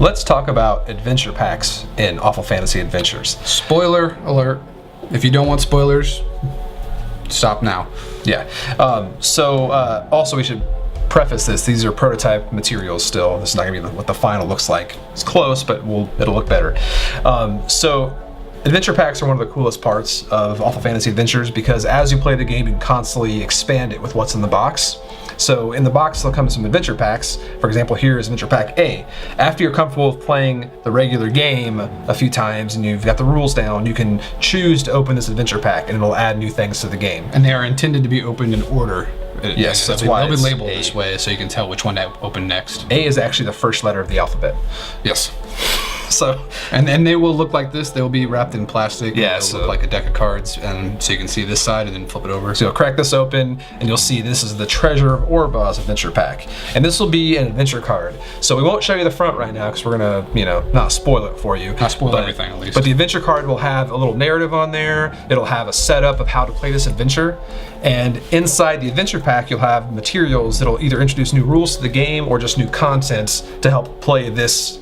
Let's talk about adventure packs in Awful Fantasy Adventures. Spoiler alert. If you don't want spoilers, stop now. Yeah. Also, we should preface this. These are prototype materials still. This is not going to be what the final looks like. It's close, but it'll look better. Adventure packs are one of the coolest parts of Awful Fantasy Adventures because as you play the game, you can constantly expand it with what's in the box. So in the box, there'll come some adventure packs. For example, here is Adventure Pack A. After you're comfortable with playing the regular game a few times and you've got the rules down, you can choose to open this adventure pack and it'll add new things to the game. And they are intended to be opened in order. Yes, that's why they'll be labeled A. this way so you can tell which one to open next. A is actually the first letter of the alphabet. Yes. So, and they will look like this. They'll be wrapped in plastic. Yeah, they'll look like a deck of cards, and so you can see this side and then flip it over. So you'll crack this open, and you'll see this is the Treasure of Orba's adventure pack, and this will be an adventure card. So we won't show you the front right now because we're gonna, not spoil it for you. Not spoil everything, at least. But the adventure card will have a little narrative on there. It'll have a setup of how to play this adventure, and inside the adventure pack, you'll have materials that'll either introduce new rules to the game or just new contents to help play this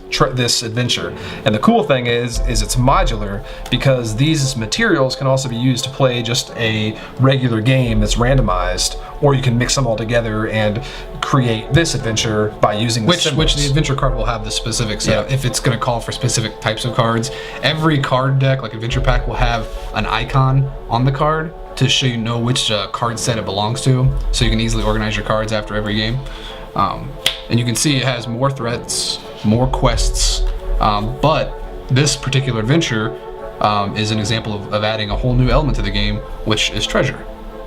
adventure. And the cool thing is it's modular because these materials can also be used to play just a regular game that's randomized, or you can mix them all together and create this adventure by using the symbols. Which the adventure card will have the specific setup. Yeah. If it's going to call for specific types of cards, every card deck, like adventure pack, will have an icon on the card to show you know which card set it belongs to, so you can easily organize your cards after every game. And you can see it has more threats, more quests, but this particular adventure is an example of adding a whole new element to the game, which is treasure.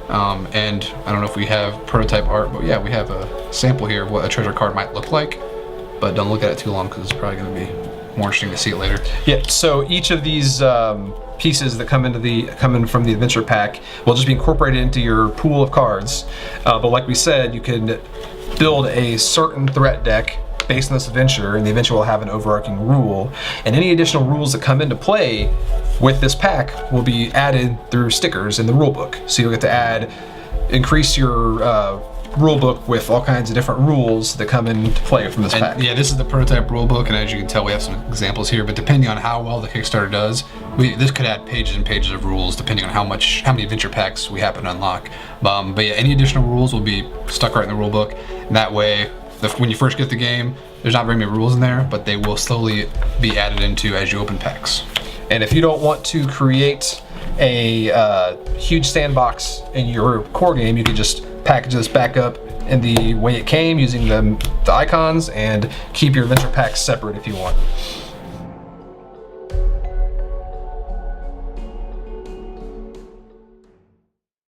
And I don't know if we have prototype art, but yeah, we have a sample here of what a treasure card might look like, but don't look at it too long because it's probably going to be more interesting to see it later. Yeah, so each of these pieces that come in from the adventure pack will just be incorporated into your pool of cards. But like we said, you can build a certain threat deck based on this adventure, and the adventure will have an overarching rule. And any additional rules that come into play with this pack will be added through stickers in the rule book. So you'll get to increase your rule book with all kinds of different rules that come into play from this pack. Yeah, this is the prototype rule book, and as you can tell, we have some examples here. But depending on how well the Kickstarter does, this could add pages and pages of rules depending on how many adventure packs we happen to unlock. But yeah, any additional rules will be stuck right in the rule book. And that way, when you first get the game, there's not very many rules in there, but they will slowly be added into as you open packs. And if you don't want to create a huge sandbox in your core game, you can just package this back up in the way it came using the icons and keep your adventure packs separate if you want.